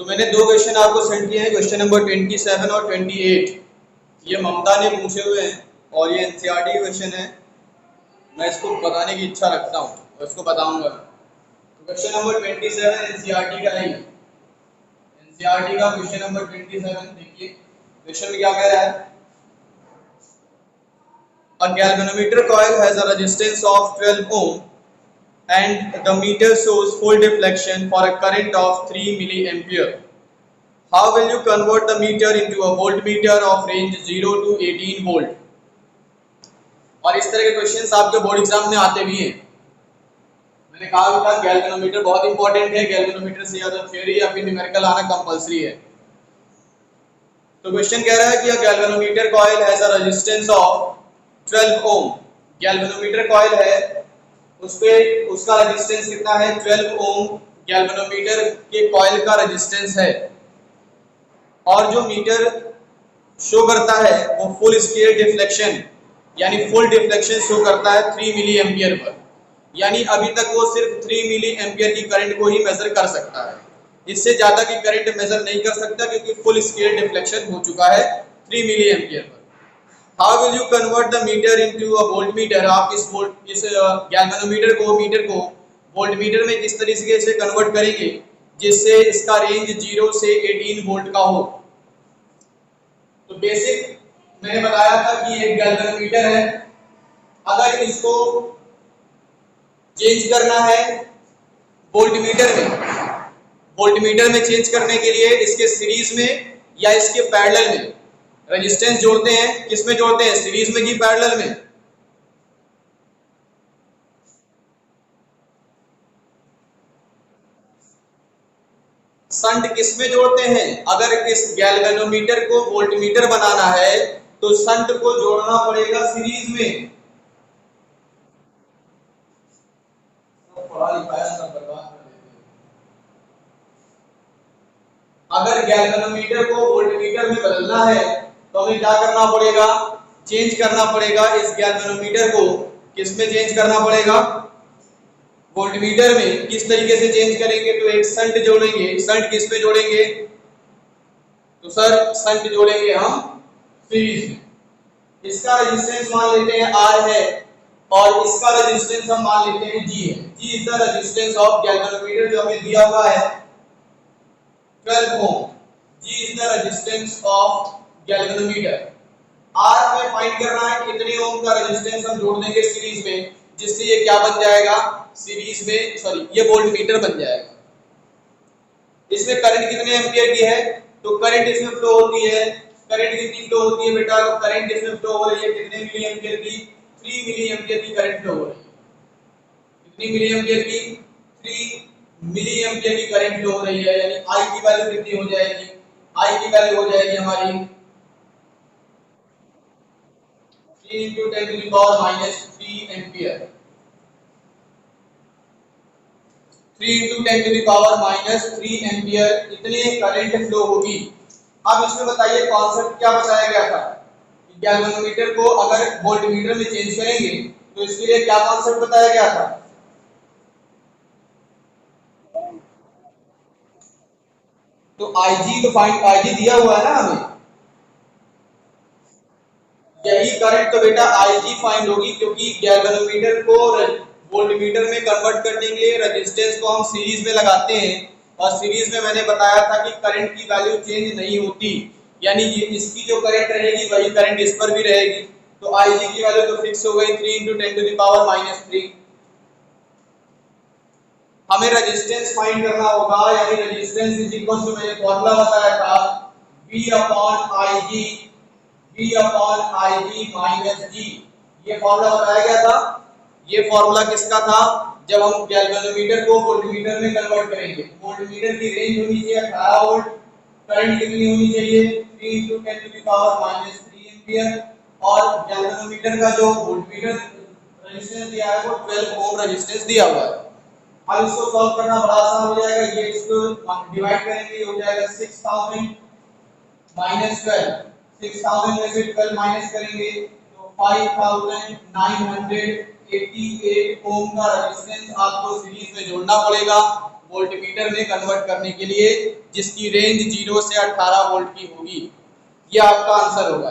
तो मैंने दो क्वेश्चन आपको सेंड किए हैं, क्वेश्चन नंबर 27 और 28। ये ममता ने पूछे हुए हैं और ये एनसीईआरटी क्वेश्चन है। मैं इसको बताने की इच्छा रखता हूँ और इसको बताऊंगा। तो क्वेश्चन नंबर 27 एनसीईआरटी का है। एनसीईआरटी का क्वेश्चन नंबर 27 देखिए, क्वेश्चन में क्या कह रहा है। A galvanometer coil has a resistance of 12 ohm and the meter shows full deflection for a current of 3 milliampere. How will you convert the meter into a voltmeter of range 0 to 18 volt? और इस तरह के questions आपके board exam में आते भी हैं। मैंने कहा था गैल्वेनोमीटर बहुत इंपॉर्टेंट है। गैल्वेनोमीटर से या तो थ्योरी या फिर न्यूमेरिकल आना कंपलसरी है। तो क्वेश्चन कह रहा है कि galvanometer coil has a resistance of 12 ohm. Galvanometer coil है, उसपे उसका रेजिस्टेंस कितना है, 12 ओम गैल्वेनोमीटर के कॉइल का रेजिस्टेंस है। और जो मीटर शो करता है वो फुल स्केल डिफ्लेक्शन यानी फुल डिफ्लेक्शन शो करता है 3 मिली एम्पियर पर। यानी अभी तक वो सिर्फ 3 मिली एम्पियर की करंट को ही मेजर कर सकता है, इससे ज्यादा की करंट मेजर नहीं कर सकता क्योंकि फुल स्केल डिफ्लेक्शन हो चुका है 3 मिली एम्पियर पर। How will you convert the meter into a voltmeter? आप इस गैल्वेनोमीटर को मीटर को वोल्टमीटर में किस तरीके से कन्वर्ट करेंगे जिससे इसका रेंज 0 से 18 वोल्ट का हो। तो बेसिक मैंने बताया था कि एक गैल्वेनोमीटर है, अगर इसको चेंज करना है वोल्टमीटर में चेंज करने के लिए इसके सीरीज में या इसके पैरेलल में रेजिस्टेंस जोड़ते हैं। किस में जोड़ते हैं, सीरीज में कि पैरेलल में? शंट किस में जोड़ते हैं? अगर इस गैल्वेनोमीटर को वोल्टमीटर बनाना है तो शंट को जोड़ना पड़ेगा सीरीज में। अगर गैल्वेनोमीटर को वोल्टमीटर में बदलना है तो हमें क्या करना पड़ेगा, चेंज करना पड़ेगा इस गैल्वेनोमीटर को। किस में चेंज करना पड़ेगा, वोल्टमीटर में। किस तरीके से चेंज करेंगे, तो एक शंट जोड़ेंगे। शंट किस पे जोड़ेंगे, तो सर शंट जोड़ेंगे हम सीरीज में। इसका रेजिस्टेंस मान लेते हैं R है और इसका रेजिस्टेंस हम मान लेते हैं G है। G is the resistance of galvanometer जो हमें दिया हुआ है 12 ओम। G is the resistance of galvanometer. R में फाइंड करना है कितने ओम का रेजिस्टेंस हम जोड़ देंगे सीरीज में, जिससे ये क्या बन जाएगा, सीरीज में सॉरी ये वोल्टमीटर बन जाएगा। इसमें करंट कितने एम्पियर की है, तो करंट इसमें फ्लो होती है, करंट कितनी फ्लो होती है बेटा, तो करंट इसमें फ्लो हो रही है कितने मिली एम्पियर की, 3 मिली एम्पियर की करंट फ्लो हो रही है। कितनी मिली एम्पियर की, 3 मिली एम्पियर की करंट फ्लो हो रही है। यानी I की वैल्यू कितनी हो जाएगी, I की वैल्यू हो जाएगी हमारी 3 × 10⁻³ एम्पियर। 3 × 10⁻³ एम्पियर इतने करंट फ्लो होगी। अब इसमें बताइए कॉन्सेप्ट क्या बताया गया था, गैल्वेनोमीटर को अगर वोल्टमीटर में चेंज करेंगे तो इसके लिए क्या कॉन्सेप्ट बताया गया था। तो IG तो फाइंड IG दिया हुआ है ना हमें, यही करंट तो बेटा IG फाइंड होगी क्योंकि गैल्वेनोमीटर को वोल्टमीटर में कन्वर्ट करने के लिए रेजिस्टेंस को हम सीरीज में लगाते हैं और सीरीज में मैंने बताया था कि करंट की वैल्यू चेंज नहीं होती। यानी ये इसकी जो करंट रहेगी वही करंट इस पर भी रहेगी। तो IG की वैल्यू तो फिक्स हो गई 3 × 10⁻³ हमें रेजिस्टेंस फाइंड करना होगा। यानी रेजिस्टेंस इज इक्वल टू, मैंने फार्मूला बताया था V/IG V/IG - G। ये फार्मूला बताया गया था। ये फार्मूला किसका था, जब हम गैल्वेनोमीटर को वोल्टमीटर में कन्वर्ट करेंगे। वोल्टमीटर की रेंज होनी चाहिए 18 वोल्ट, करंट कितनी होनी चाहिए 3 × 10⁻³ एम्पियर और गैल्वेनोमीटर का जो वोल्टमीटर रेजिस्टेंस दिया है वो 12 ओम रेजिस्टेंस दिया हुआ है। अब इसको सॉल्व करना बड़ा आसान हो जाएगा। ये इसको डिवाइड करेंगे, हो जाएगा 6000 -12। 6000 में से 12 माइनस करेंगे तो 5900 88 ओम का रेजिस्टेंस आपको सीरीज में जोड़ना पड़ेगा वोल्टमीटर में कन्वर्ट करने के लिए, जिसकी रेंज 0 से 18 वोल्ट की होगी। ये आपका आंसर होगा।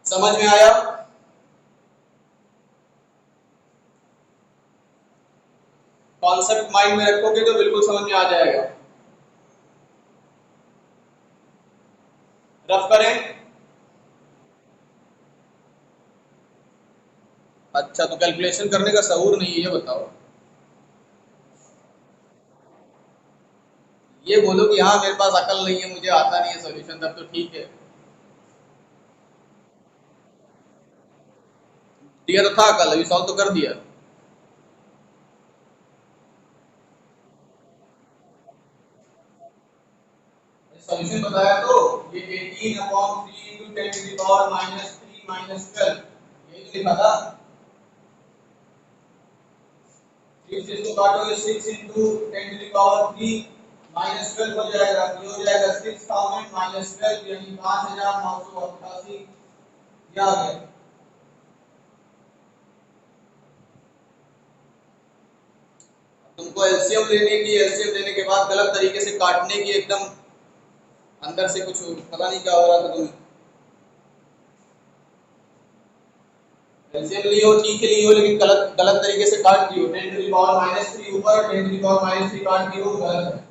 समझ में आया? कॉन्सेप्ट माइंड में रखोगे तो बिल्कुल समझ में आ जाएगा। रफ करें। अच्छा, तो कैलकुलेशन करने का शऊर नहीं है, ये बताओ। ये बोलो कि हाँ मेरे पास अकल नहीं है, मुझे आता नहीं है सॉल्यूशन, तब तो ठीक है। दिया तो था अकल, अभी सॉल्व तो कर दिया। सॉल्यूशन बताया तो ये 18/3 into 10 to the power -3 - 12, यही तो लिखा था। 3 से इसको काटोगे 6 into 10 to the power 3 -12 हो जाएगा। ये हो जाएगा 6000 -12 यानी 5988। ये आ गया। तुमको एलसीएम लेने की, एलसीएम लेने के बाद गलत तरीके से काटने की, एकदम अंदर से कुछ पता नहीं क्या हो रहा था तुम्हें। एलसीएम लियो, ठीक है लियो, लेकिन गलत गलत तरीके से काट दियो। 10 टू द पावर -3 ऊपर, 10 टू द पावर -3 काट दियो, गलत है।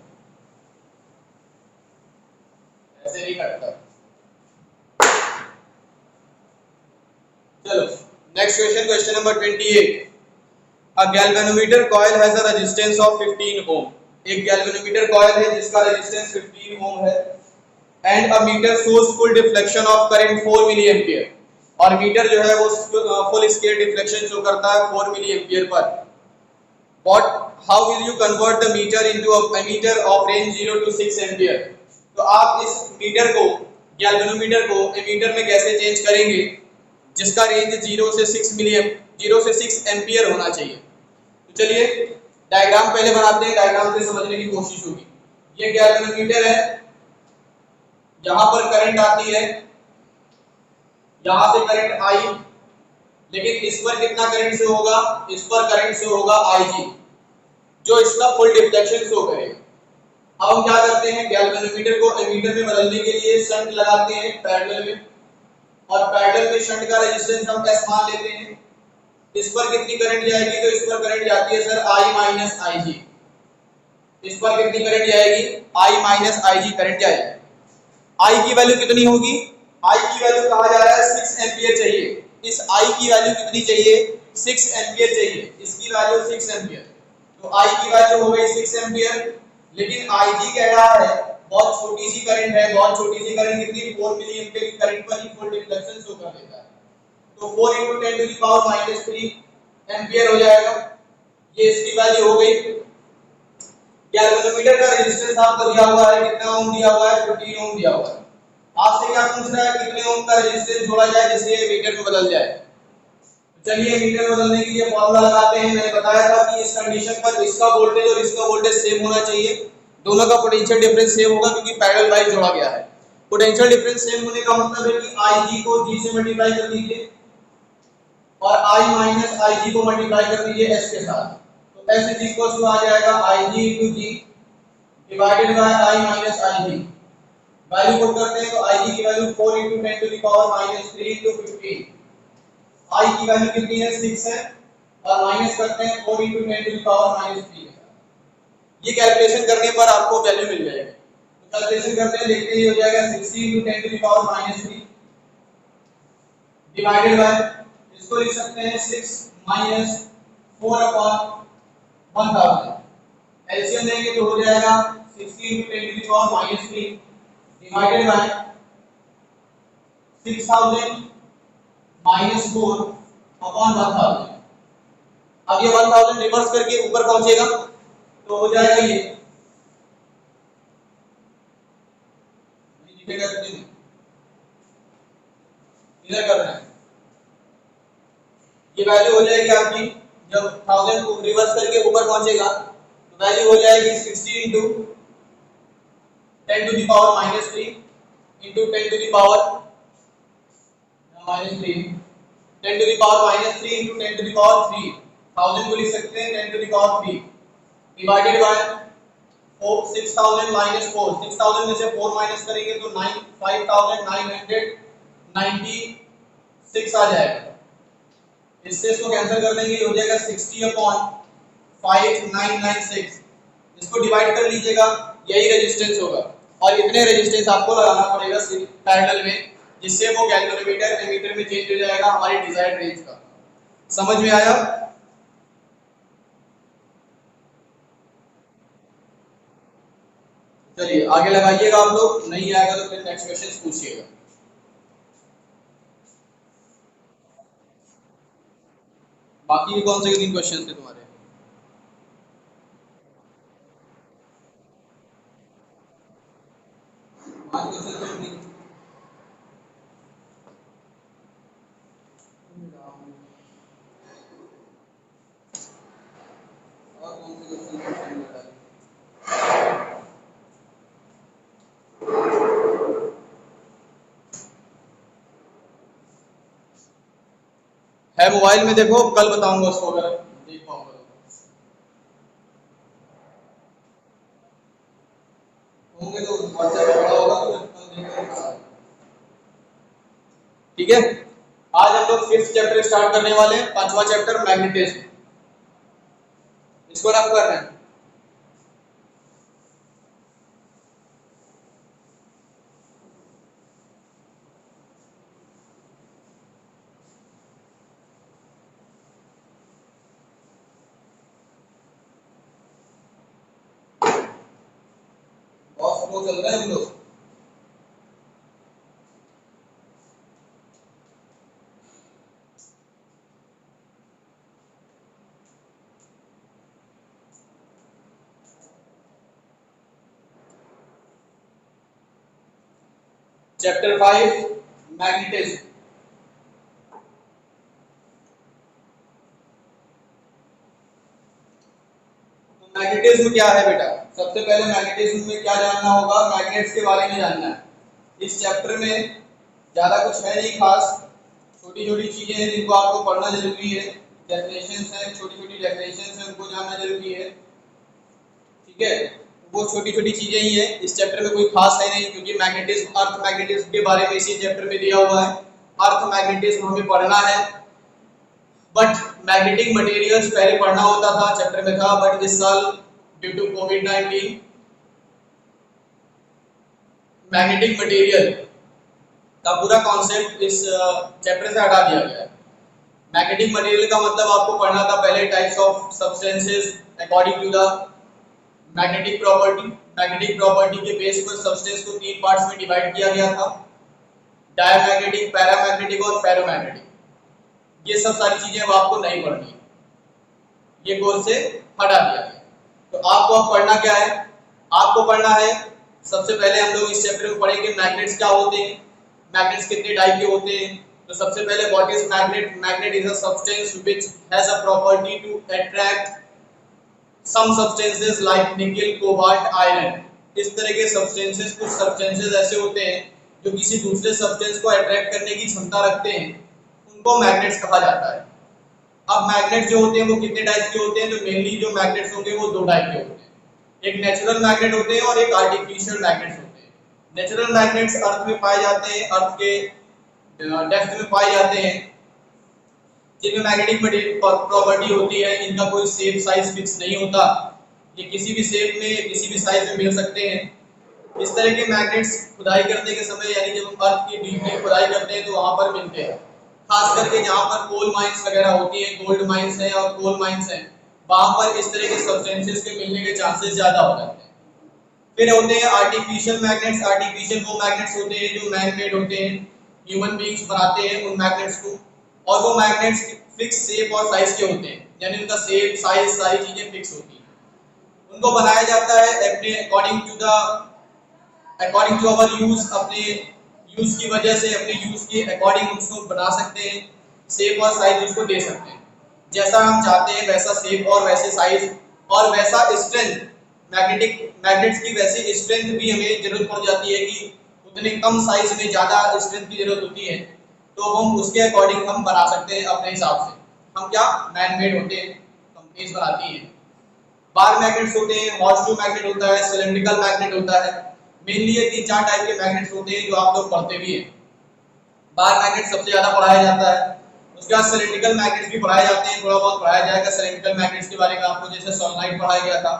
ऐसे नहीं कटता। चलो next question, question number 28। A galvanometer coil has a resistance of 15 ohm. एक गैल्वेनोमीटर कॉइल है जिसका रेजिस्टेंस 15 ओम है। And a meter shows full deflection of current 4 milli ampere. और मीटर जो है वो फुल स्केल डिफ्लेक्शन शो करता है 4 मिली एम्पियर पर। What? How will you convert the meter into a meter of range 0 to 6 ampere? तो आप इस मीटर को, गैल्वेनोमीटर को एमीटर में कैसे चेंज करेंगे जिसका रेंज 0 से 6 एम्पियर होना चाहिए? तो चलिए डायग्राम पहले बनाते हैं, डायग्राम से समझने की कोशिश होगी। ये गैल्वेनोमीटर है, यहां पर करंट आती है, यहां से करंट आई, लेकिन इस पर कितना करंट शो होगा? इस पर करंट शो होगा Ig, जो इसका फुल डिफ्लेक्शन शो करेगा। अब हम क्या करते हैं, गैल्वेनोमीटर को एमीटर में बदलने के लिए शंट लगाते हैं पैरेलल में, और पैरेलल में शंट का रेजिस्टेंस हम S मान लेते हैं। इस पर कितनी करंट जाएगी? तो इस पर करंट जाती है सर I माइनस Ig। इस पर कितनी करंट जाएगी? I माइनस Ig करंट जाएगी। I की वैल्यू कितनी होगी? I की वैल्यू कहा जा रहा है 6 एम्पियर चाहिए। इस I की वैल्यू कितनी चाहिए? 6 एम्पियर चाहिए। इसकी वैल्यू 6 एम्पियर, तो I की वैल्यू हो गई 6 एम्पियर। लेकिन Ig कह रहा है बहुत छोटी सी करंट है, बहुत छोटी सी करंट कितनी? 4 मिली एम्पियर की करंट पर ही फुल डिफ्लेक्शन शो कर देता है। तो 4 × 10 टू द पावर -3 एम्पियर हो जाएगा। ये इसकी वैल्यू हो गई। गैल्वेनोमीटर का रेजिस्टेंस आपको दिया हुआ है, कितना ओम दिया हुआ है? 15 ओम दिया हुआ है। आपसे क्या पूछ रहा है कितने ओम का रेजिस्टेंस जोड़ा जाए जिससे ये मीटर में बदल जाए? चलिए मीटर बदलने के लिए फॉर्मूला लगाते हैं। मैंने बताया था कि इस कंडीशन पर इसका वोल्टेज और इसका वोल्टेज सेम होना चाहिए, दोनों का पोटेंशियल डिफरेंस सेम होगा क्योंकि पैरेलल वाइज जोड़ा गया है। पोटेंशियल डिफरेंस सेम होने का मतलब है कि Ig को G से मल्टीप्लाई कर दीजिए और I माइनस Ig को मल्टीप्लाई कर दीजिए S के साथ। तो S इज इक्वल टू आ जाएगा Ig * G divided by I minus Ig। Value put करते हैं तो Ig की value 4 × 10 to the power -3 × 15। I की वैल्यू कितनी है? 6 है, और माइनस करते हैं 4 × 10 टू द पावर -3 के साथ। ये कैलकुलेशन करने पर आपको वैल्यू मिल जाएगी। तो कैलकुलेशन करते हैं, देखते ही हो जाएगा 60 × 10 to the power -3 divided by, इसको लिख सकते हैं 6 - 4/1000। एलसीएम लेंगे तो हो जाएगा 60 × 10 to the power -3 divided by 6000 - 4/1000। अब ये 1000 रिवर्स करके ऊपर पहुंचेगा तो हो जाएगा ये दिखेगा कितने में? इधर कर रहे हैं, ये वैल्यू हो जाएगी आपकी, जब 1000 को रिवर्स करके ऊपर पहुंचेगा तो वैल्यू हो जाएगी 60 × 10 to the power -3 × 10 to the power -3 10 to the power -3 into 10 to the power 3, 1000 को लिख सकते हैं 10 to the power 3 divided by 6000 minus 4, 6000 में से 4 माइनस करेंगे तो 5996 आ जाएगा। इससे इसको कैंसिल कर देंगे, हो जाएगा 60/5996। इसको डिवाइड कर लीजिएगा, यही रेजिस्टेंस होगा और इतने रेजिस्टेंस आपको लगाना पड़ेगा पैरेलल में, जिससे वो गैल्वेनोमीटर एमीटर में चेंज हो जाएगा हमारी डिजायर्ड रेंज का। समझ में आया? चलिए आगे लगाइएगा, आप लोग नहीं आएगा तो फिर नेक्स्ट क्वेश्चन पूछिएगा। बाकी भी कौन से 3 क्वेश्चन थे तुम्हारे? पांच क्वेश्चन थे। और कौन से क्वेश्चन थे? है मोबाइल में, देखो कल बताऊंगा उसको अगर देख पाऊंगा होंगे तो व्हाट्सएप पे पड़ा होगा तो कल देखकर। ठीक है, आज हम लोग 5th चैप्टर स्टार्ट करने वाले हैं, 5वां चैप्टर मैग्नेटिज्म। इसको रफ कर रहे हैं। बहुत स्लो चल रहे हैं हम लोग। Chapter 5 magnetism. तो मैग्नेटिज्म क्या है बेटा? सबसे पहले मैग्नेटिज्म में क्या जानना होगा? मैग्नेट्स के बारे में जानना है। इस चैप्टर में ज्यादा कुछ है नहीं खास, छोटी छोटी चीजें हैं जिनको आपको पढ़ना जरूरी है। डेफिनेशंस हैं, छोटी छोटी डेफिनेशंस हैं, उनको जानना जरूरी है। ठीक है, वो छोटी छोटी चीजें ही है, इस चैप्टर में कोई खास है नहीं, क्योंकि मैग्नेटिज्म अर्थ मैग्नेटिज्म के बारे में इसी चैप्टर में दिया हुआ है। अर्थ मैग्नेटिज्म हमें पढ़ना है, बट मैग्नेटिक मटेरियल्स पहले पढ़ना होता था, चैप्टर में था, बट इस साल ड्यू टू कोविड-19 मैग्नेटिक मटेरियल का पूरा कॉन्सेप्ट इस चैप्टर से हटा दिया गया है। मैग्नेटिक मटेरियल का मतलब आपको पढ़ना था पहले types of substances according to the magnetic property. Magnetic property के बेस पर सब्सटेंस को 3 पार्ट्स में डिवाइड किया गया था, डायमैग्नेटिक, पैरामैग्नेटिक और फेरोमैग्नेटिक। ये सब सारी चीजें अब आपको नहीं पढ़नी, ये कोर्स से हटा दिया गया। तो आपको अब पढ़ना क्या है? आपको पढ़ना है, सबसे पहले हम लोग इस चैप्टर में पढ़ेंगे मैग्नेट्स क्या होते हैं, मैग्नेट्स कितने टाइप के होते हैं। तो सबसे पहले what is magnet? Magnet is a substance which has a property to attract some substances like nickel, cobalt, iron. इस तरह के सब्सटेंसेस, कुछ सब्सटेंसेस ऐसे होते हैं जो किसी दूसरे सब्सटेंस को अट्रैक्ट करने की क्षमता रखते हैं, उनको मैग्नेट्स कहा जाता है। अब मैग्नेट जो होते हैं वो कितने टाइप के होते हैं? तो मेनली जो मैग्नेट्स होंगे वो 2 टाइप के होते हैं, एक नेचुरल मैग्नेट होते हैं और एक आर्टिफिशियल मैग्नेट्स होते हैं। नेचुरल मैग्नेट्स अर्थ में पाए जाते हैं, अर्थ के डेप्थ में पाए जाते हैं, जिनमें मैग्नेटिक प्रॉपर्टी होती है, इनका कोई शेप साइज फिक्स नहीं होता, ये किसी भी शेप में किसी भी साइज में मिल सकते हैं। इस तरह के मैग्नेट्स खुदाई करने के समय, यानी जब हम अर्थ की डीप में खुदाई करते हैं तो वहां पर मिलते हैं, खास करके जहां पर कोल माइंस वगैरह होती है, गोल्ड माइंस है और कोल माइंस है, वहां पर इस तरह के सब्सटेंसेस के मिलने के चांसेस ज्यादा हो जाते हैं। फिर होते हैं आर्टिफिशियल मैग्नेट्स। आर्टिफिशियल वो मैग्नेट्स होते हैं जो मैन मेड होते हैं, ह्यूमन बीइंग्स बनाते हैं उन मैग्नेट्स को, और वो मैग्नेट्स फिक्स शेप और साइज के होते हैं, यानी उनका शेप साइज सारी चीजें फिक्स होती हैं। उनको बनाया जाता है अपने अकॉर्डिंग टू अवर यूज, अपने यूज की वजह से, अपने यूज के अकॉर्डिंग उसको बना सकते हैं, शेप और साइज उसको दे सकते हैं, जैसा हम चाहते हैं वैसा शेप और वैसे साइज और वैसा स्ट्रेंथ। मैग्नेट्स की वैसी स्ट्रेंथ भी हमें जरूरत पड़ जाती है कि उतने कम साइज में ज्यादा स्ट्रेंथ की जरूरत होती है, तो हम उसके अकॉर्डिंग हम बना सकते हैं अपने हिसाब से। हम क्या मैन मेड होते हैं, कंपनीज बनाती हैं। बार मैग्नेट्स होते हैं, हॉर्स शू मैग्नेट होता है, सिलेंड्रिकल मैग्नेट होता है। मेनली ये 3-4 टाइप के मैग्नेट्स होते हैं जो आप लोग पढ़ते भी हैं। बार मैग्नेट सबसे ज्यादा पढ़ाया जाता है, उसके बाद सिलिंड्रिकल मैग्नेट्स भी पढ़ाए जाते हैं, थोड़ा बहुत पढ़ाया जाएगा सिलिंड्रिकल मैग्नेट्स के बारे में आपको, जैसे सोलेनोइड पढ़ाया गया था,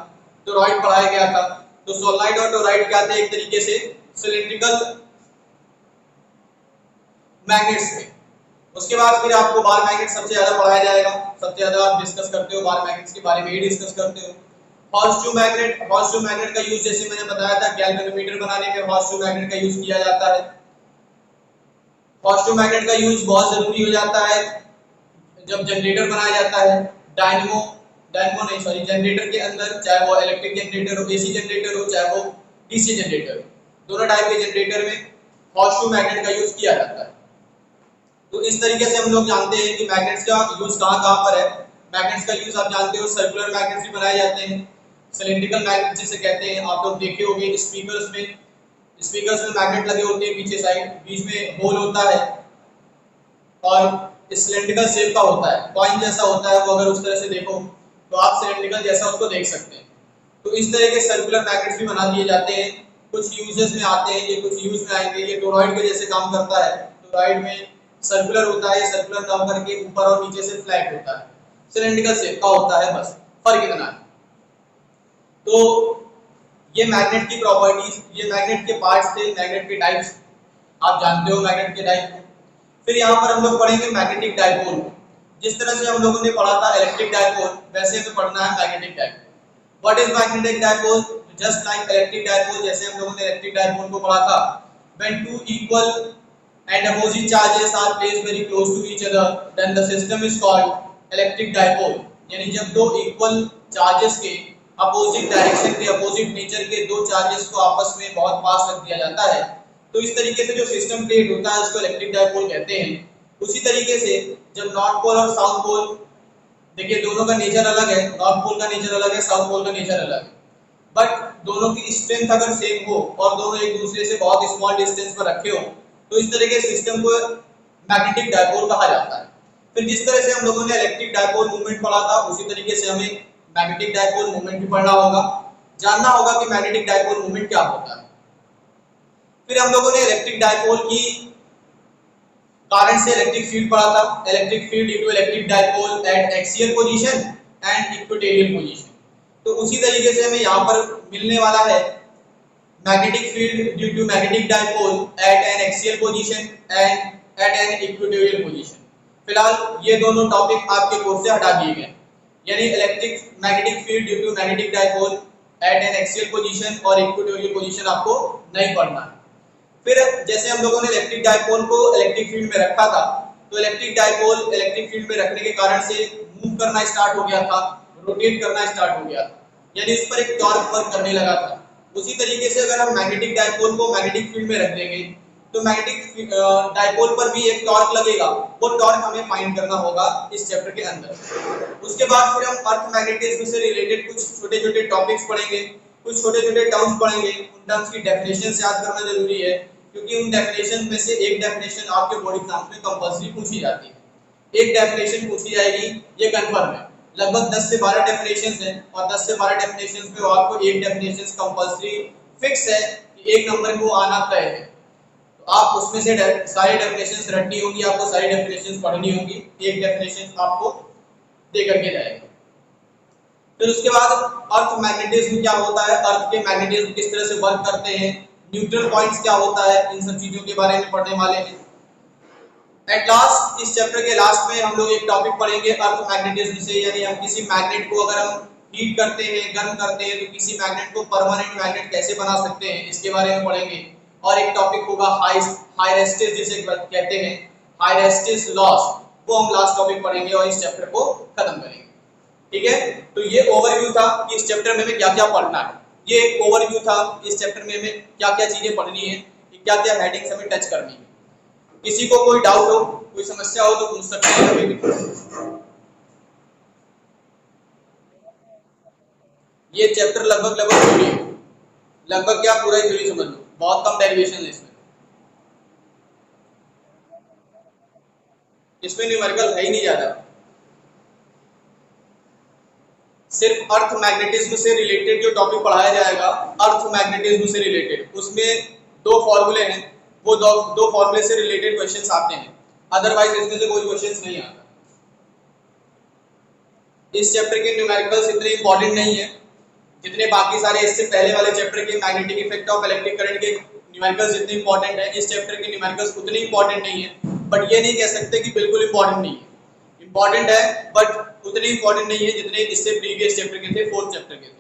टोरॉइड पढ़ाया गया था। तो सोलेनोइड और टोरॉइड क्या थे, एक तरीके से सिलिंड्रिकल मैग्नेट्स थे। उसके बाद फिर आपको बार मैग्नेट सबसे ज्यादा पढ़ाया जाएगा, सबसे ज्यादा आप डिस्कस करते हो बार मैग्नेट्स के बारे में ही डिस्कस करते हो। हॉर्स शू मैग्नेट का यूज जैसे मैंने बताया था गैल्वेनोमीटर बनाने में हॉर्स शू मैग्नेट का यूज किया जाता है। हॉर्स शू मैग्नेट का यूज बहुत जरूरी हो जाता है जब जनरेटर बनाया जाता है। डायनेमो डायनेमो नहीं सॉरी जनरेटर के अंदर, चाहे वो इलेक्ट्रिक जनरेटर हो, एसी जनरेटर हो, चाहे वो डीसी जनरेटर, दोनों टाइप के जनरेटर में हॉर्स शू मैग्नेट का यूज किया जाता है। तो इस तरीके से हम लोग जानते हैं कि मैग्नेट्स का यूज कहाँ पर है। मैग्नेट्स का यूज आप जानते हो, सर्कुलर मैग्नेट्स भी बनाए जाते हैं, सिलिंड्रिकल मैग्नेट जिसे कहते हैं। आप लोग देखे होंगे स्पीकर्स में मैग्नेट लगे होते हैं पीछे साइड, बीच में होल होता है और सिलिंड्रिकल शेप का होता है, कॉइन जैसा होता है वो। अगर उस तरह से देखो तो आप सिलिंड्रिकल जैसा उसको देख सकते हैं। तो इस तरह के सर्कुलर मैग्नेट्स भी बना दिए जाते हैं, कुछ यूजेस में आते हैं, ये कुछ यूज में आएंगे। ये टोरॉइड के जैसे काम करता है, टोरॉइड में सर्कुलर होता है, सर्कुलर ना करके ऊपर और नीचे से फ्लैट होता है, सिलिंड्रिकल शेप का होता है, बस फर्क इतना है। तो ये मैग्नेट की प्रॉपर्टीज, ये मैग्नेट के पार्ट्स थे, मैग्नेट के टाइप्स आप जानते हो मैग्नेट के टाइप। फिर यहाँ पर हम लोग पढ़ेंगे मैग्नेटिक डायपोल। जिस तरह से हम लोगों ने पढ़ा था इलेक्ट्रिक डायपोल, वैसे हमें पढ़ना है magnetic dipole. What is magnetic dipole? Just like electric dipole, जैसे हम लोगों ने इलेक्ट्रिक डायपोल को पढ़ा था, when two equal and opposite charges are placed very close to each other, then the system is called electric dipole। यानी जब दो इक्वल चार्जेस के अपोजिट डायरेक्शन के, अपोजिट नेचर के दो चार्जेस को आपस में बहुत पास रख दिया जाता है, तो इस तरीके से जो सिस्टम क्रिएट होता है उसको इलेक्ट्रिक डायपोल कहते हैं। उसी तरीके से जब नॉर्थ पोल और साउथ पोल, देखिए दोनों का नेचर अलग है, नॉर्थ पोल का नेचर अलग है, साउथ पोल का नेचर अलग है, बट दोनों की स्ट्रेंथ अगर सेम हो और दोनों एक दूसरे से बहुत स्मॉल डिस्टेंस पर रखे हो, तो इस तरह के सिस्टम को मैग्नेटिक डायपोल कहा जाता है। फिर जिस तरह से हम लोगों ने इलेक्ट्रिक डायपोल मूवमेंट पढ़ा था, उसी तरीके से हमें मैग्नेटिक डायपोल मूवमेंट भी पढ़ना होगा, जानना होगा कि मैग्नेटिक डायपोल मूवमेंट क्या होता है। फिर हम लोगों ने इलेक्ट्रिक डायपोल की कारण से इलेक्ट्रिक फील्ड पढ़ा था, electric field due to electric dipole at axial position and equatorial position. तो उसी तरीके से हमें यहाँ पर मिलने वाला है magnetic field due to magnetic dipole at an axial position and at an equatorial position. फिलहाल ये दोनों टॉपिक आपके कोर्स से हटा दिए गए, यानी electric magnetic field due to magnetic dipole at an axial position और इक्वेटोरियल पोजीशन आपको नहीं पढ़ना है। फिर जैसे हम लोगों ने इलेक्ट्रिक डायपोल को इलेक्ट्रिक फील्ड में रखा था, तो इलेक्ट्रिक डायपोल इलेक्ट्रिक फील्ड में रखने के कारण से मूव करना स्टार्ट हो गया था, रोटेट करना स्टार्ट हो गया था, यानी उस पर एक टॉर्क वर्क करने लगा था। उसी तरीके से अगर हम मैग्नेटिक डायपोल को मैग्नेटिक फील्ड में रख देंगे, तो मैग्नेटिक डायपोल पर भी एक टॉर्क लगेगा, वो टॉर्क हमें फाइंड करना होगा इस चैप्टर के अंदर। उसके बाद फिर हम अर्थ मैग्नेटिज्म से रिलेटेड कुछ छोटे छोटे टॉपिक्स पढ़ेंगे, कुछ छोटे छोटे टर्म्स पढ़ेंगे। उन टर्म्स की डेफिनेशन याद करना जरूरी है, क्योंकि उन डेफिनेशन में से एक डेफिनेशन आपके बोर्ड एग्जाम्स में कंपल्सरी पूछी जाती है। एक डेफिनेशन पूछी जाएगी, ये कंफर्म है। लगभग 10 से 12 डेफिनेशंस हैं और 10 से 12 डेफिनेशंस में आपको एक डेफिनेशन कंपल्सरी फिक्स है कि एक नंबर को आना तय है। तो आप उसमें से सारी डेफिनेशंस रटनी होंगी, आपको सारी डेफिनेशंस पढ़नी होंगी, एक डेफिनेशन आपको दे करके जाएगा। फिर उसके बाद अर्थ मैग्नेटिज्म क्या होता है, अर्थ के मैग्नेटिज्म किस तरह से वर्क करते हैं, न्यूट्रल पॉइंट्स क्या होता है, इन सब चीजों के बारे में पढ़ने वाले हैं। एट लास्ट इस चैप्टर के लास्ट में हम लोग एक टॉपिक पढ़ेंगे अर्थ मैग्नेटिज्म से, यानी हम किसी मैग्नेट को अगर हम हीट करते हैं, गर्म करते हैं, तो किसी मैग्नेट को परमानेंट मैग्नेट कैसे बना सकते हैं, इसके बारे में पढ़ेंगे। और एक टॉपिक होगा हाइरेस्टिस, जिसे कहते हैं हाइरेस्टिस लॉस, वो हम लास्ट टॉपिक पढ़ेंगे और इस चैप्टर को खत्म करेंगे। ठीक है, तो ये ओवरव्यू था कि इस चैप्टर में हमें क्या क्या पढ़ना है। ये एक ओवरव्यू था इस चैप्टर में हमें क्या क्या चीजें पढ़नी है, क्या क्या हेडिंग्स हमें टच करनी है। किसी को कोई डाउट हो, कोई समस्या हो तो पूछ सकते हैं कभी भी। ये चैप्टर लगभग थ्योरी है, लगभग क्या पूरा ही थ्योरी समझ लो, बहुत कम डेरिवेशन है इसमें। इसमें न्यूमेरिकल है ही नहीं ज्यादा, सिर्फ अर्थ मैग्नेटिज्म से रिलेटेड जो टॉपिक पढ़ाया जाएगा, अर्थ मैग्नेटिज्म से रिलेटेड, उसमें दो फॉर्मूले हैं, वो दो फॉर्मूले से रिलेटेड क्वेश्चंस आते हैं, अदरवाइज इसमें से कोई क्वेश्चंस नहीं आता। इस चैप्टर के न्यूमेरिकल्स इतने इंपॉर्टेंट नहीं है जितने बाकी सारे इससे पहले वाले चैप्टर के magnetic effect of electric current के न्यूमेरिकल्स जितने इंपॉर्टेंट है, इस चैप्टर के न्यूमेरिकल्स उतने इंपॉर्टेंट नहीं है। बट ये नहीं कह सकते कि बिल्कुल इंपॉर्टेंट नहीं है, इंपॉर्टेंट है बट उतने इंपॉर्टेंट नहीं है जितने इससे प्रीवियस चैप्टर के थे, फोर्थ चैप्टर के थे।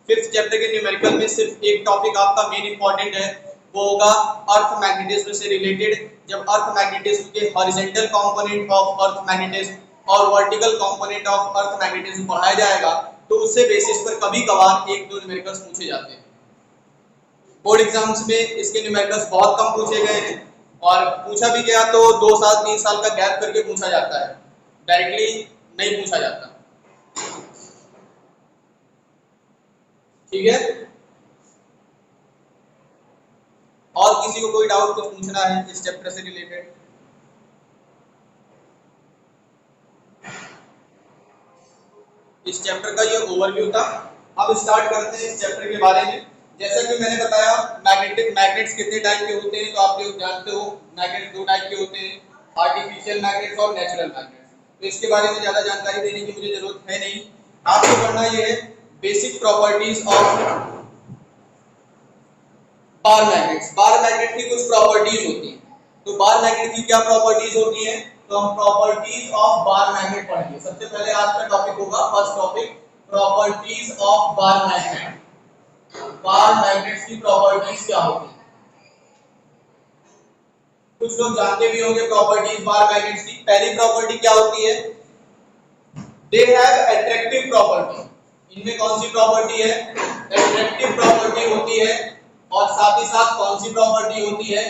फिफ्थ चैप्टर के न्यूमेरिकल में सिर्फ एक टॉपिक आपका मेन इंपॉर्टेंट है, वो होगा अर्थ मैग्नेटिज्म से रिलेटेड। जब अर्थ मैग्नेटिज्म के horizontal component of earth magnetism और vertical component of earth magnetism पढ़ाया जाएगा, तो उससे बेसिस पर कभी कभार एक दो न्यूमेरिकल्स पूछे जाते हैं। बोर्ड एग्जाम्स में इसके न्यूमेरिकल्स बहुत कम पूछे गए हैं, और पूछा भी गया तो 2 साल 3 साल का गैप करके पूछा जाता है, डायरेक्टली नहीं पूछा जाता। ठीक है, और किसी को कोई डाउट कुछ पूछना है इस चैप्टर से रिलेटेड? इस चैप्टर का ये ओवरव्यू था। अब स्टार्ट करते हैं इस चैप्टर के बारे में। जैसा कि मैंने बताया, मैग्नेट्स कितने टाइप के होते हैं, तो आप लोग जानते हो मैग्नेट 2 टाइप के होते हैं, आर्टिफिशियल मैग्नेट्स और नेचुरल मैग्नेट्स। तो इसके बारे में ज्यादा जानकारी देने की मुझे जरूरत है नहीं, आपको पढ़ना ये है basic properties of bar magnets. Bar magnet की कुछ प्रॉपर्टीज होती हैं, तो बार मैग्नेट की क्या प्रॉपर्टीज होती हैं, तो हम प्रॉपर्टीज ऑफ बार मैग्नेट पढ़ेंगे। सबसे पहले आज का टॉपिक होगा, first topic, properties of bar magnet. Bar magnets की प्रॉपर्टीज क्या होती हैं? कुछ लोग जानते भी होंगे प्रॉपर्टीज बार मैग्नेट्स की। पहली प्रॉपर्टी क्या होती है, दे हैव अट्रैक्टिव प्रॉपर्टी। इनमें कौन सी प्रॉपर्टी है, अट्रैक्टिव प्रॉपर्टी होती है। और साथ ही साथ कौन सी प्रॉपर्टी होती है,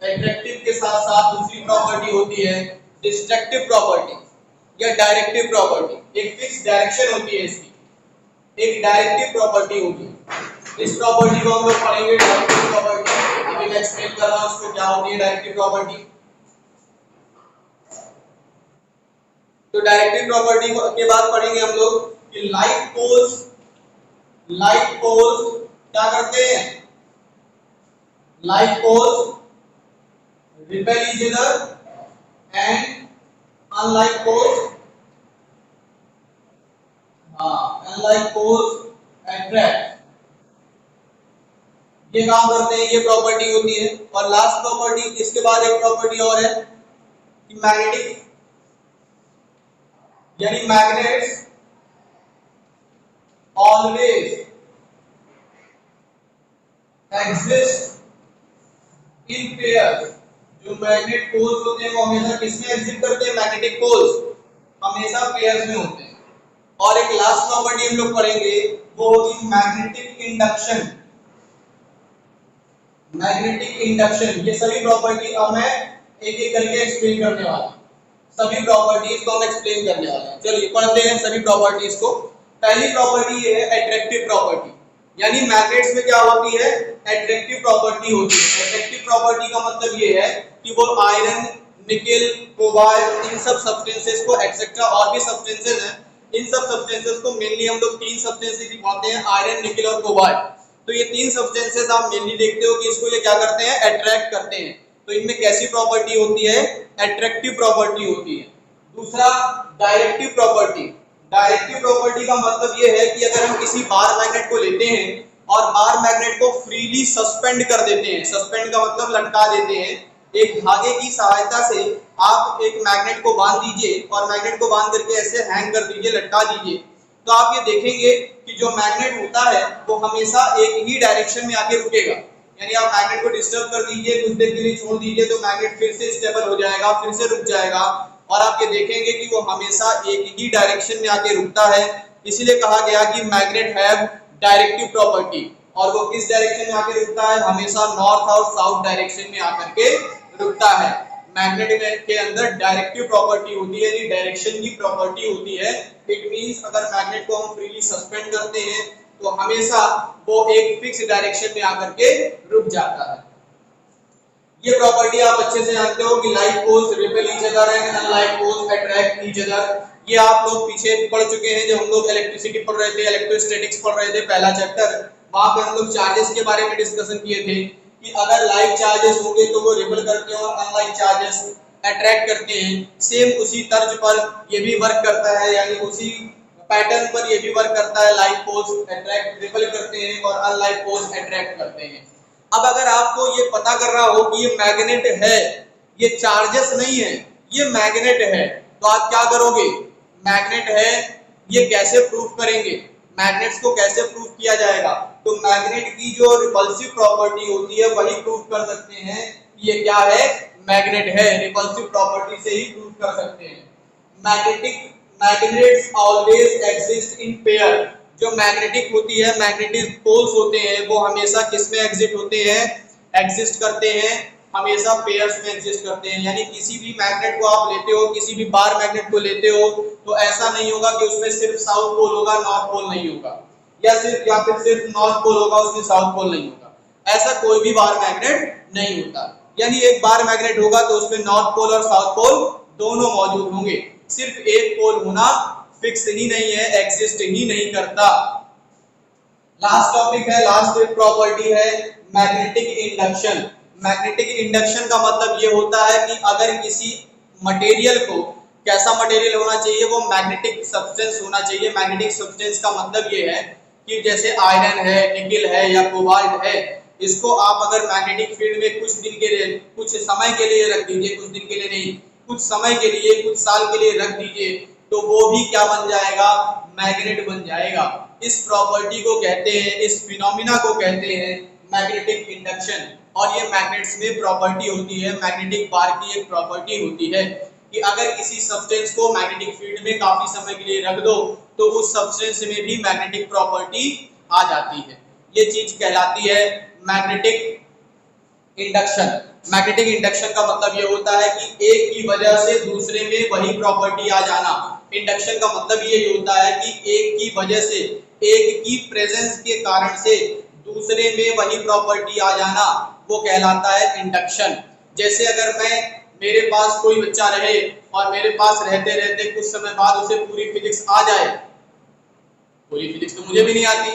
अट्रैक्टिव के साथ साथ दूसरी प्रॉपर्टी होती है डिस्ट्रक्टिव प्रॉपर्टी या डायरेक्टिव प्रॉपर्टी। एक फिक्स डायरेक्शन होती है इसकी, एक डायरेक्टिव प्रॉपर्टी होगी। इस प्रॉपर्टी को हम लोग पढ़ेंगे, डायरेक्टिव प्रॉपर्टी। अभी मैं एक्सप्लेन कर रहा हूं उसको क्या होती है डायरेक्टिव प्रॉपर्टी। तो डायरेक्टिव प्रॉपर्टी के बाद पढ़ेंगे हम लोग कि लाइट पोल्स क्या करते हैं, like poles repel each other and unlike poles attract। ये काम करते हैं, ये प्रॉपर्टी होती है। और लास्ट प्रॉपर्टी, इसके बाद एक प्रॉपर्टी और है कि मैग्नेटिक यानी magnets always exist in pairs. जो मैग्नेट पोल्स होते हैं वो हमेशा किसमें एग्जिस्ट करते हैं, मैग्नेटिक पोल्स हमेशा पेयर्स में होते हैं। और एक लास्ट प्रॉपर्टी हम लोग पढ़ेंगे, वो होगी मैग्नेटिक इंडक्शन। मैग्नेटिक इंडक्शन, ये सभी प्रॉपर्टी अब मैं एक एक करके एक्सप्लेन करने वाला हूं। सभी प्रॉपर्टीज को हम एक्सप्लेन करने वाले हैं। चलिए पढ़ते हैं सभी प्रॉपर्टीज को। पहली प्रॉपर्टी ये है अट्रैक्टिव प्रॉपर्टी, यानी मैग्नेट्स में क्या होती है, अट्रैक्टिव प्रॉपर्टी होती है। अट्रैक्टिव प्रॉपर्टी का मतलब ये है कि वो आयरन, निकेल, कोबाल्ट, इन सब सब्सटेंसेस को एक्सेट्रा और भी सब्सटेंसेस हैं, इन सब सब्सटेंसेस को मेनली हम लोग 3 सब्सटेंसेस ही पढ़ते हैं, आयरन, निकेल और कोबाल्ट। तो ये 3 सब्सटेंसेस आप मेनली देखते हो कि इसको ये क्या करते हैं, अट्रैक्ट करते हैं। तो इनमें कैसी प्रॉपर्टी होती है, अट्रैक्टिव प्रॉपर्टी होती है। दूसरा डायरेक्टिव प्रॉपर्टी। डायरेक्टिव प्रॉपर्टी का मतलब ये है कि अगर हम किसी बार मैग्नेट को लेते हैं और बार मैग्नेट को फ्रीली सस्पेंड कर देते हैं, सस्पेंड का मतलब लटका देते हैं, एक धागे की सहायता से आप एक मैग्नेट को बांध दीजिए और मैग्नेट को बांध करके ऐसे हैंग कर दीजिए, लटका दीजिए, तो आप ये देखेंगे कि जो मैग्नेट होता है वो हमेशा एक ही डायरेक्शन में आके रुकेगा। यानी आप मैग्नेट को डिस्टर्ब कर दीजिए, कुछ देर के लिए छोड़ दीजिए तो मैग्नेट फिर से स्टेबल हो जाएगा, फिर से रुक जाएगा, और आप ये देखेंगे कि वो हमेशा एक ही डायरेक्शन में आके रुकता है। इसीलिए कहा गया कि मैग्नेट हैव डायरेक्टिव प्रॉपर्टी। और वो किस डायरेक्शन में आके रुकता है, हमेशा नॉर्थ और साउथ डायरेक्शन में आकर के रुकता है। मैग्नेट के अंदर डायरेक्टिव प्रॉपर्टी होती है, यानी डायरेक्शन की प्रॉपर्टी होती है। इट मींस अगर मैग्नेट को हम फ्रीली सस्पेंड करते हैं तो हमेशा वो एक फिक्स डायरेक्शन में आकर के रुक जाता है। ये प्रॉपर्टी आप अच्छे से जानते हो कि like poles repel each other and unlike poles attract each other. ये आप लोग पीछे पढ़ चुके हैं जब हम लोग इलेक्ट्रिसिटी पढ़ रहे थे, इलेक्ट्रोस्टैटिक्स पढ़ रहे थे पहला चैप्टर, वहां पे हम लोग चार्जेस के बारे में डिस्कशन किए थे कि अगर लाइक चार्जेस होंगे तो वो रिपेल करते हैं और अनलाइक चार्जेस अट्रैक्ट करते हैं। सेम उसी तर्ज पर ये भी वर्क करता है, यानी उसी पैटर्न पर ये भी वर्क करता है। लाइक पोल्स अट्रैक्ट रिपेल करते हैं और अनलाइक पोल्स अट्रैक्ट करते हैं। अब अगर आपको ये पता करना हो कि ये मैग्नेट है, ये चार्जेस नहीं है, ये मैग्नेट है, तो आप क्या करोगे? मैग्नेट है, ये कैसे प्रूफ करेंगे? मैग्नेट्स को कैसे प्रूफ किया जाएगा? तो मैग्नेट की जो रिपल्सिव प्रॉपर्टी होती है वही प्रूफ कर सकते हैं ये क्या है, मैग्नेट है। रिपल्सिव प्रॉपर्टी से ही प्रूफ कर सकते हैं। Magnets always exist in pair. जो मैग्नेटिक होती है, मैग्नेटिक पोल्स होते हैं, वो हमेशा किस में एग्जिस्ट होते हैं, एग्जिस्ट करते हैं, हमेशा पेयर्स में एग्जिस्ट करते हैं। यानी किसी भी मैग्नेट को आप लेते हो, किसी भी बार मैग्नेट को लेते हो, तो ऐसा नहीं होगा कि उसमें सिर्फ साउथ पोल होगा, नॉर्थ पोल नहीं होगा, या फिर सिर्फ नॉर्थ पोल होगा उसमें साउथ पोल नहीं होगा। ऐसा कोई भी बार मैग्नेट नहीं होता। यानी एक बार मैग्नेट होगा तो उसमें नॉर्थ पोल और साउथ पोल दोनों मौजूद होंगे। सिर्फ एक पोल होना फिक्स ही नहीं है, एग्जिस्ट ही नहीं करता। लास्ट टॉपिक है, लास्ट प्रॉपर्टी है मैग्नेटिक इंडक्शन। मैग्नेटिक इंडक्शन का मतलब ये होता है कि अगर किसी मटेरियल को, कैसा मटेरियल होना चाहिए, वो मैग्नेटिक सब्सटेंस होना चाहिए। मैग्नेटिक सब्सटेंस का मतलब ये है कि जैसे आयरन है, निकेल है या कोबाल्ट है, इसको आप अगर मैग्नेटिक फील्ड में कुछ दिन के लिए, कुछ समय के लिए रख दीजिए, कुछ दिन के लिए नहीं, कुछ समय के लिए, कुछ साल के लिए रख दीजिए, तो वो भी क्या बन जाएगा, मैग्नेट बन जाएगा। इस प्रॉपर्टी को कहते हैं, इस फिनोमिना को कहते हैं मैग्नेटिक इंडक्शन। और ये मैग्नेट्स में प्रॉपर्टी होती है, मैग्नेटिक बार की एक प्रॉपर्टी होती है कि अगर किसी सब्सटेंस को मैग्नेटिक फील्ड में काफी समय के लिए रख दो तो उस सब्सटेंस में भी मैग्नेटिक प्रॉपर्टी आ जाती है। ये चीज कहलाती है मैग्नेटिक इंडक्शन। मैग्नेटिक इंडक्शन का मतलब ये होता है कि एक की वजह से दूसरे में वही प्रॉपर्टी आ जाना। इंडक्शन का मतलब ये होता है कि एक की वजह से, एक की प्रेजेंस के कारण से दूसरे में वही प्रॉपर्टी आ जाना, वो कहलाता है इंडक्शन। जैसे अगर मेरे पास कोई बच्चा रहे और मेरे पास रहते रहते कुछ समय बाद उसे पूरी फिजिक्स आ जाए, पूरी फिजिक्स तो मुझे भी नहीं आती,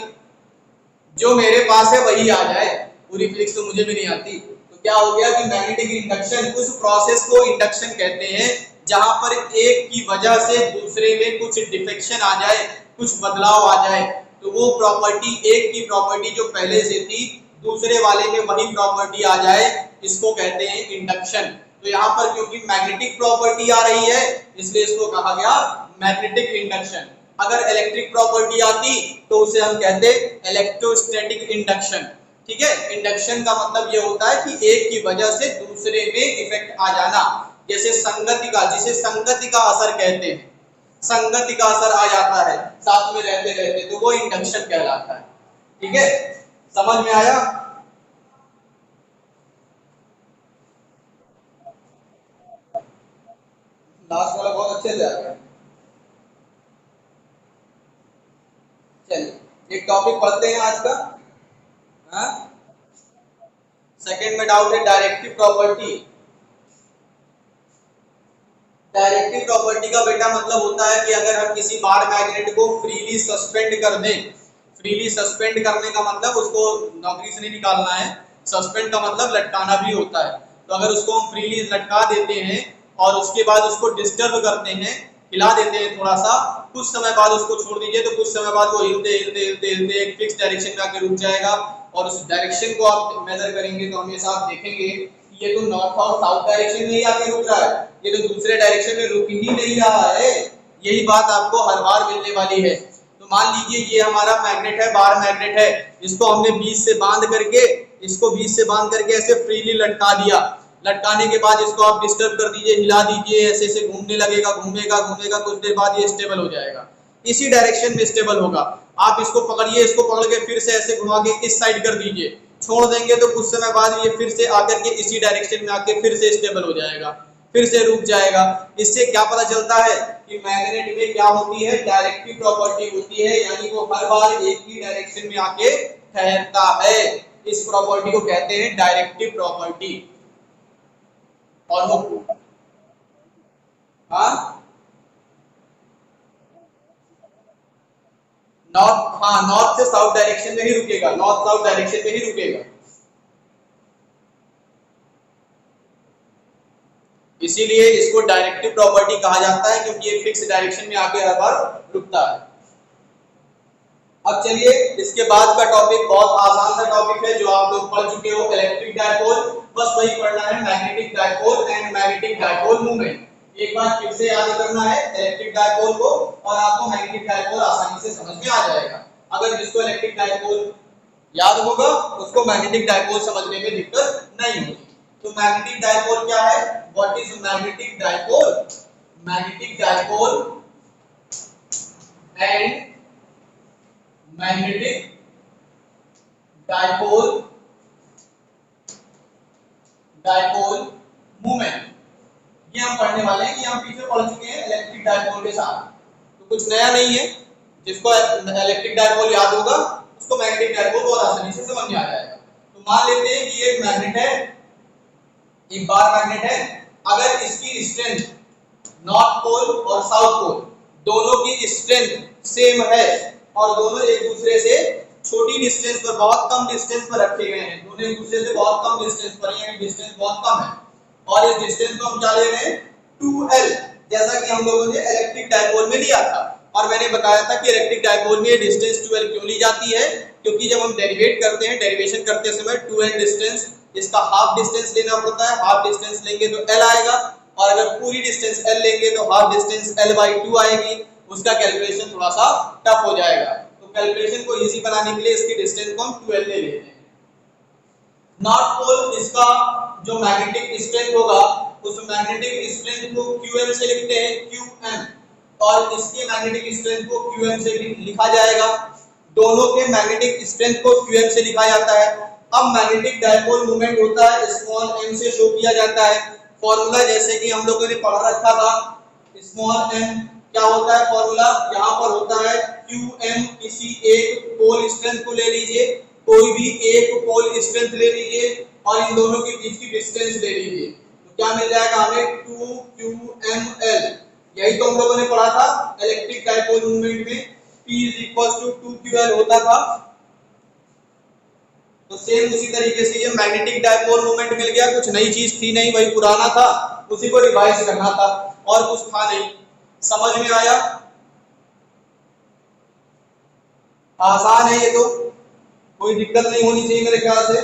जो मेरे पास है वही आ जाए, पूरी फिजिक्स तो मुझे भी नहीं आती, तो क्या हो गया कि मैग्नेटिक इंडक्शन, उस प्रोसेस को इंडक्शन कहते हैं जहां पर एक की वजह से दूसरे में कुछ डिफेक्शन आ जाए, कुछ बदलाव आ जाए, तो वो प्रॉपर्टी, एक की प्रॉपर्टी जो पहले से थी दूसरे वाले में वही प्रॉपर्टी आ जाए, इसको कहते हैं इंडक्शन। तो यहाँ पर क्योंकि मैग्नेटिक प्रॉपर्टी आ रही है इसलिए इसको कहा गया मैग्नेटिक इंडक्शन। अगर इलेक्ट्रिक प्रॉपर्टी आती तो उसे हम कहते इलेक्ट्रोस्टैटिक इंडक्शन। ठीक है, इंडक्शन का मतलब ये होता है कि एक की वजह से दूसरे में इफेक्ट आ जाना। जैसे संगति का, जिसे संगति का असर कहते हैं, संगति का असर आ जाता है साथ में रहते रहते, तो वो इंडक्शन कहलाता है। ठीक है, समझ में आया? लास्ट वाला बहुत अच्छे से आ गया। चलिए एक टॉपिक पढ़ते हैं आज का। हाँ, सेकंड में डाउट है डायरेक्टिव प्रॉपर्टी। डायरेक्टिव प्रॉपर्टी का बेटा मतलब होता है कि अगर हम किसी बार मैग्नेट को फ्रीली सस्पेंड कर दें, फ्रीली सस्पेंड करने का मतलब उसको नौकरी से नहीं निकालना है, सस्पेंड का मतलब लटकाना भी होता है। तो अगर उसको हम फ्रीली लटका देते हैं और उसके बाद उसको डिस्टर्ब करते हैं, हिला देते हैं थोड़ा सा, कुछ समय बाद उसको छोड़ दीजिए, तो कुछ समय बाद वो हिलते हिलते हिलते हिलते एक फिक्स डायरेक्शन में आके रुक जाएगा। और उस डायरेक्शन को आप मेजर करेंगे तो हमेशा आप देखेंगे कि ये तो नॉर्थ और साउथ डायरेक्शन में ही आके रुक रहा है, ये तो दूसरे डायरेक्शन में रुक ही नहीं रहा है। यही बात आपको हर बार मिलने वाली है। तो मान लीजिए ये हमारा मैग्नेट है, बार मैग्नेट है, इसको हमने बीच से बांध करके, इसको बीच से बांध करके ऐसे फ्रीली लटका दिया। लटकाने के बाद इसको आप डिस्टर्ब कर दीजिए, हिला दीजिए, ऐसे ऐसे घूमने लगेगा, घूमेगा घूमेगा, कुछ देर बाद ये स्टेबल हो जाएगा, इसी डायरेक्शन में स्टेबल होगा। आप इसको पकड़िए, इसको पकड़ के फिर से ऐसे घुमा के इस साइड कर दीजिए, छोड़ देंगे तो कुछ समय बाद ये फिर से आकर के इसी डायरेक्शन में आके फिर से स्टेबल हो जाएगा, फिर से रुक जाएगा। इससे क्या पता चलता है कि मैग्नेट में क्या होती है, डायरेक्टिव प्रॉपर्टी होती है, यानी वो हर बार एक ही डायरेक्शन में आके ठहरता है। इस प्रॉपर्टी को कहते हैं डायरेक्टिव प्रॉपर्टी। और हुक, हाँ नॉर्थ, हाँ नॉर्थ से साउथ डायरेक्शन में ही रुकेगा, नॉर्थ साउथ डायरेक्शन में ही रुकेगा। इसीलिए इसको डायरेक्टिव प्रॉपर्टी कहा जाता है, क्योंकि ये फिक्स डायरेक्शन में आके हर बार रुकता है। अब चलिए इसके बाद का टॉपिक बहुत आसान सा टॉपिक है जो आप लोग पढ़ चुके हो, इलेक्ट्रिक डायपोल। बस वही पढ़ना है, magnetic dipole and magnetic dipole movement. एक बार फिर से याद करना है इलेक्ट्रिक डायपोल को, और आपको मैग्नेटिक डायपोल आसानी से समझ में आ जाएगा। अगर जिसको इलेक्ट्रिक डायपोल याद होगा उसको मैग्नेटिक डायपोल समझने में दिक्कत नहीं होगी। तो मैग्नेटिक डायपोल क्या है, what is magnetic dipole? Magnetic dipole and magnetic dipole movement, ये हम पढ़ने वाले हैं। कि हम पीछे पढ़ चुके हैं इलेक्ट्रिक डायपोल के साथ, तो कुछ नया नहीं है। जिसको इलेक्ट्रिक डायपोल याद होगा उसको मैग्नेटिक डायपोल बहुत आसानी से समझ में आ जाएगा। तो मान लेते हैं कि एक मैग्नेट है, एक बार मैग्नेट है। अगर इसकी स्ट्रेंथ नॉर्थ पोल और साउथ पोल दोनों की स्ट्रेंथ सेम है और दोनों एक दूसरे से छोटी डिस्टेंस पर, बहुत कम डिस्टेंस पर रखे गए हैं, दोनों एक दूसरे से बहुत कम डिस्टेंस पर, यानी डिस्टेंस बहुत कम है, और इस डिस्टेंस को हम क्या ले रहे हैं 2L, जैसा कि हम लोगों ने इलेक्ट्रिक डायपोल में लिया था। और मैंने बताया था कि इलेक्ट्रिक डायपोल में डिस्टेंस 2L क्यों ली जाती है, क्योंकि जब हम डेरिवेट करते हैं, डेरिवेशन करते समय 2L डिस्टेंस, इसका हाफ डिस्टेंस लेना पड़ता है। हाफ डिस्टेंस लेंगे तो L आएगा, और अगर पूरी डिस्टेंस L लेंगे तो हाफ डिस्टेंस L/2 आएगी। उसका कैलकुलेशन थोड़ा सा टफ हो जाएगा, तो कैलकुलेशन को इजी बनाने के लिए इसकी डिस्टेंस को हम 12 ले लेते हैं। नॉर्थ पोल इसका जो मैग्नेटिक स्ट्रेंथ होगा, उस मैग्नेटिक स्ट्रेंथ को Qm से लिखते हैं, Qm, और इसके मैग्नेटिक स्ट्रेंथ को Qm से लिखा जाएगा। दोनों के मैग्नेटिक स्ट्रेंथ को Qm से लिखा जाता है। अब मैग्नेटिक डायपोल मूवमेंट होता है, स्मॉल m से शो किया जाता है। फॉर्मूला जैसे कि हम लोगों ने पढ़ा रखा था, स्मॉल m क्या होता है फॉर्मूला, यहाँ पर होता है Qm, किसी एक पोल स्ट्रेंथ को ले लीजिए, कोई भी एक पोल स्ट्रेंथ ले लीजिए और इन दोनों के बीच की डिस्टेंस ले लीजिए, तो क्या मिल जाएगा हमें 2QML। यही तो हम लोगों ने पढ़ा था इलेक्ट्रिक डायपोल मूवमेंट में, P = 2QL होता था। तो सेम उसी तरीके से ये मैग्नेटिक डायपोल मूवमेंट मिल गया, कुछ नई चीज थी नहीं, वही पुराना था, उसी को रिवाइज करना था और कुछ था नहीं। समझ में आया? आसान है ये तो, कोई दिक्कत नहीं होनी चाहिए मेरे ख्याल से।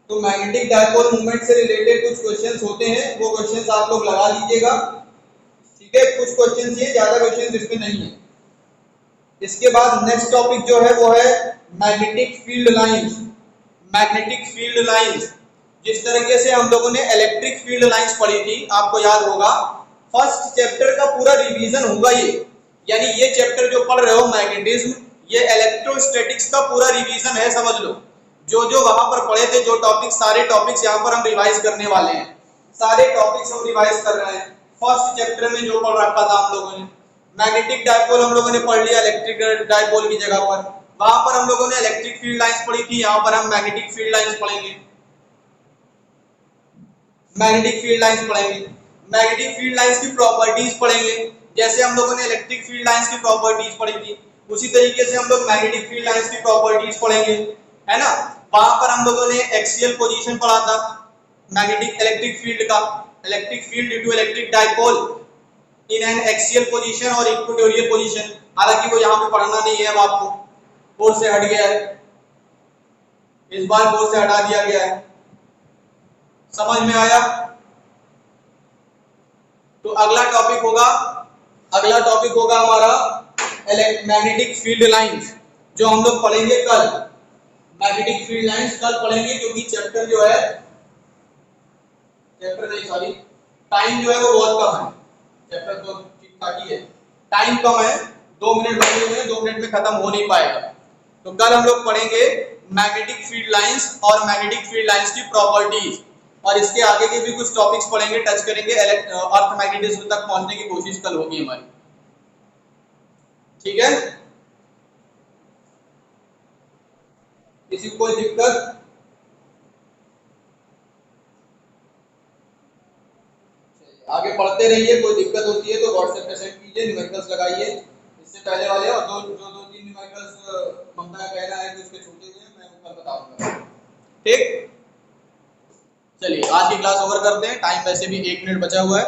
तो मैग्नेटिक डायपोल मूवमेंट से रिलेटेड कुछ क्वेश्चंस होते हैं, वो क्वेश्चंस आप लोग लगा लीजिएगा, ठीक है। कुछ क्वेश्चंस ये, ज्यादा क्वेश्चंस इसमें नहीं है। इसके बाद नेक्स्ट टॉपिक जो है वो है magnetic field lines. Magnetic field lines, जिस तरीके से हम लोगों ने इलेक्ट्रिक फील्ड लाइंस पढ़ी थी, आपको याद होगा, फर्स्ट चैप्टर का पूरा रिवीजन होगा ये, यानी ये चैप्टर जो पढ़ रहे हो मैग्नेटिज्म, ये इलेक्ट्रोस्टैटिक्स का पूरा रिवीजन है, समझ लो। जो जो वहां पर पढ़े थे, जो टॉपिक, सारे टॉपिक्स यहाँ पर हम रिवाइज करने वाले हैं, सारे टॉपिक्स हम रिवाइज कर रहे हैं। फर्स्ट चैप्टर में जो पढ़ रखा था हम लोगों ने, मैग्नेटिक डायपोल हम लोगों ने पढ़ लिया इलेक्ट्रिक डायपोल की जगह पर, वहां पर हम लोगों ने इलेक्ट्रिक फील्ड लाइंस पढ़ी थी, यहाँ पर हम मैग्नेटिक फील्ड लाइंस पढ़ेंगे। मैग्नेटिक फील्ड लाइंस पढ़ेंगे, मैग्नेटिक फील्ड लाइंस की प्रॉपर्टीज पढ़ेंगे, जैसे हम लोगों ने इलेक्ट्रिक फील्ड लाइंस की प्रॉपर्टीज पढ़ी थी, उसी तरीके से हम लोग मैग्नेटिक फील्ड लाइंस की प्रॉपर्टीज पढ़ेंगे, है ना। वहां पर हम लोगों ने एक्सियल पोजीशन पढ़ा था मैग्नेटिक इलेक्ट्रिक फील्ड का, electric field due to electric dipole in an axial position और इक्वेटोरियल पोजीशन। हालांकि वो यहाँ पे पढ़ना नहीं है, अब आपको बोर्ड से हट गया है, इस बार बोर्ड से हटा दिया गया है। समझ में आया? तो अगला टॉपिक होगा, अगला टॉपिक होगा हमारा मैग्नेटिक फील्ड लाइंस, जो हम लोग पढ़ेंगे कल। मैग्नेटिक फील्ड लाइंस कल पढ़ेंगे, क्योंकि चैप्टर जो है, चैप्टर नहीं सॉरी, टाइम जो है वो बहुत कम है। चैप्टर तो ठीक ठाक ही है, टाइम कम है, 2 मिनट बचे हुए हैं, 2 मिनट में खत्म हो नहीं पाएगा। तो कल हम लोग पढ़ेंगे मैग्नेटिक फील्ड लाइंस और मैग्नेटिक फील्ड लाइंस की प्रॉपर्टीज, और इसके आगे के भी कुछ टॉपिक्स पढ़ेंगे, टच करेंगे, अर्थ मैग्नेटिज्म तक पहुंचने की कोशिश कल होगी हमारी, ठीक है। किसी को कोई दिक्कत? पढ़ते रहिए, कोई दिक्कत होती है तो व्हाट्सएप पे सेंड कीजिए, न्यूमेरिकल्स लगाइए इससे पहले वाले, और दो तीन न्यूमेरिकल्स ममता का कहना है कि उसके छूटे हुए हैं, मैं वो कल बताऊंगा। ठीक, चलिए आज की क्लास ओवर करते हैं, टाइम वैसे भी 1 मिनट बचा हुआ है।